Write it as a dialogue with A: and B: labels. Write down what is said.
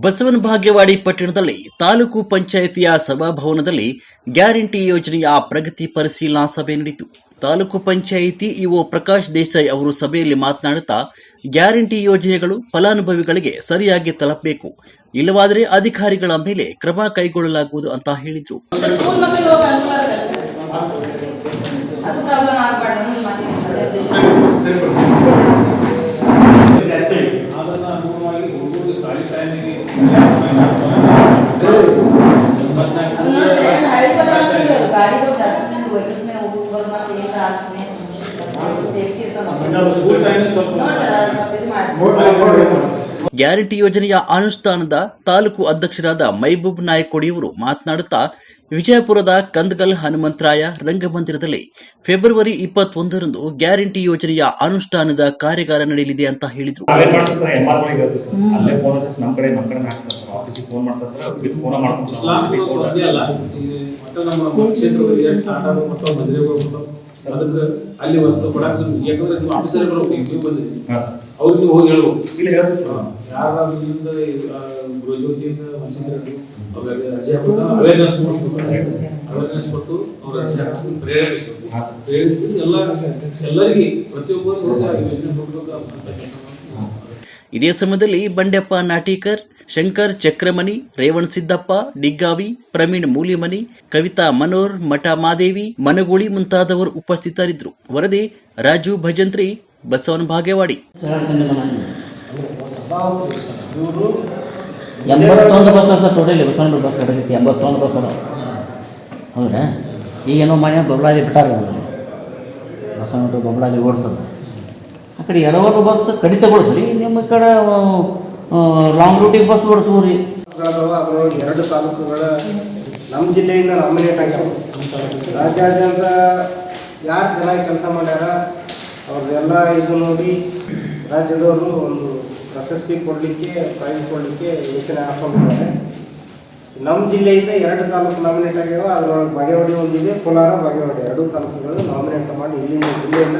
A: ಬಸವನ ಬಾಗೇವಾಡಿ ಪಟ್ಟಣದಲ್ಲಿ ತಾಲೂಕು ಪಂಚಾಯಿತಿಯ ಸಭಾಭವನದಲ್ಲಿ ಗ್ಯಾರಂಟಿ ಯೋಜನೆಯ ಪ್ರಗತಿ ಪರಿಶೀಲನಾ ಸಭೆ ನಡೆಯಿತು. ತಾಲೂಕು ಪಂಚಾಯಿತಿ ಇಒ ಪ್ರಕಾಶ್ ದೇಸಾಯಿ ಅವರು ಸಭೆಯಲ್ಲಿ ಮಾತನಾಡುತ್ತಾ, ಗ್ಯಾರಂಟಿ ಯೋಜನೆಗಳು ಫಲಾನುಭವಿಗಳಿಗೆ ಸರಿಯಾಗಿ ತಲುಪಬೇಕು, ಇಲ್ಲವಾದರೆ ಅಧಿಕಾರಿಗಳ ಮೇಲೆ ಕ್ರಮ ಕೈಗೊಳ್ಳಲಾಗುವುದು ಅಂತ ಹೇಳಿದರು. ಗ್ಯಾರಂಟಿ ಯೋಜನೆಯ ಅನುಷ್ಠಾನದ ತಾಲೂಕು ಅಧ್ಯಕ್ಷರಾದ ಮೈಬೂಬ್ ನಾಯಕೋಡಿಯವರು ಮಾತನಾಡುತ್ತಾ, ವಿಜಯಪುರದ ಕಂದಗಲ್ ಹನುಮಂತರಾಯ ರಂಗಮಂದಿರದಲ್ಲಿ ಫೆಬ್ರವರಿ 21ರಂದು ಗ್ಯಾರಂಟಿ ಯೋಜನೆಯ ಅನುಷ್ಠಾನದ ಕಾರ್ಯಾಗಾರ ನಡೆಯಲಿದೆ ಅಂತ ಹೇಳಿದರು.
B: ಅದಕ್ಕೆ ಅಲ್ಲಿ ಒಂದು ಕೊಡಕ್ಕೆ ಯಾಕಂದ್ರೆ ನೀವು ಆಫೀಸರ್ಗಳು ನೀವು ಬಂದಿರಿ ಅವ್ರಿಗೆ ನೀವು ಹೋಗಿ ಹೇಳ್ಬೇಕು. ಇಲ್ಲಿ ಯಾರಿಂದ ಗೃಹಜ್ಯೋತಿಯಿಂದ ವಂಚಿತರು ಅವ್ರಿಗೆ ರಜೆ ಹಾಕೋದು ಅವೇರ್ನೆಸ್ ಕೊಟ್ಟು ಅವ್ರ ರಜೆ ಹಾಕಿ ಪ್ರೇರೇಪಿಸಬೇಕು. ಎಲ್ಲರಿಗೆ ಪ್ರತಿಯೊಬ್ಬರು ಯೋಜನೆ ಕೊಡಬೇಕು.
A: ಇದೇ ಸಮಯದಲ್ಲಿ ಬಂಡೆಪ್ಪ ನಾಟೀಕರ್, ಶಂಕರ್ ಚಕ್ರಮಣಿ, ರೇವಣ್ ಸಿದ್ದಪ್ಪ ಡಿಗ್ಗಾವಿ, ಪ್ರವೀಣ್ ಮೂಲಿಮನಿ, ಕವಿತಾ ಮನೋರ್, ಮಠ ಮಾದೇವಿ, ಮನಗೂಳಿ ಮುಂತಾದವರು ಉಪಸ್ಥಿತರಿದ್ದರು. ವರದಿ ರಾಜು ಭಜಂತ್ರಿ, ಬಸವನ ಬಾಗೇವಾಡಿ.
C: 81 ಬಸ್ ಟೋಟಲಿ ಬಸವನ ಬಸ್ 81 ಬಸ್ ಹೌದ್ರಾ? ಈಗೇನೋ ಮನೆ ಬೊಬ್ಳಾಲಿ ಬಿಟ್ಟಾರ, ಬಸವನ ಬೊಬ್ಳಾಲಿ ಓಡಿಸೋದು. ಆ ಕಡೆ ಎರಡವರು ಬಸ್ ಕಡಿತಗೊಳಿಸ್ರಿ, ನಿಮ್ಮ ಕಡೆ ಲಾಂಗ್ ರೂಟಿಗೆ ಬಸ್ ಓಡಿಸ್ಬೋರಿ.
D: ಅದರೊಳಗೆ 2 ತಾಲೂಕುಗಳ ನಮ್ಮ ಜಿಲ್ಲೆಯಿಂದ ನಾಮಿನೇಟ್ ಆಗ್ಯಾವ. ರಾಜ್ಯಾದ್ಯಂತ ಯಾರು ಚೆನ್ನಾಗಿ ಕೆಲಸ ಮಾಡ್ಯಾರ ಅವ್ರದ್ದೆಲ್ಲ ಇದು ನೋಡಿ ರಾಜ್ಯದವರು ಒಂದು ಪ್ರಶಸ್ತಿ ಕೊಡಲಿಕ್ಕೆ, ಪ್ರೈಸ್ ಕೊಡಲಿಕ್ಕೆ ಯೋಚನೆ ಹಾಕೊಂಡಿದ್ದಾರೆ. ನಮ್ಮ ಜಿಲ್ಲೆಯಿಂದ 2 ತಾಲೂಕು ನಾಮಿನೇಟ್ ಆಗ್ಯಾವ. ಅದರೊಳಗೆ ಬಾಗೇವಾಡಿ ಒಂದಿದೆ, ಕೋಲಾರ ಬಾಗೇವಾಡಿ 2 ತಾಲೂಕುಗಳು ನಾಮಿನೇಟ್ ಮಾಡಿ ಇಲ್ಲಿಂದ ಜಿಲ್ಲೆಯಿಂದ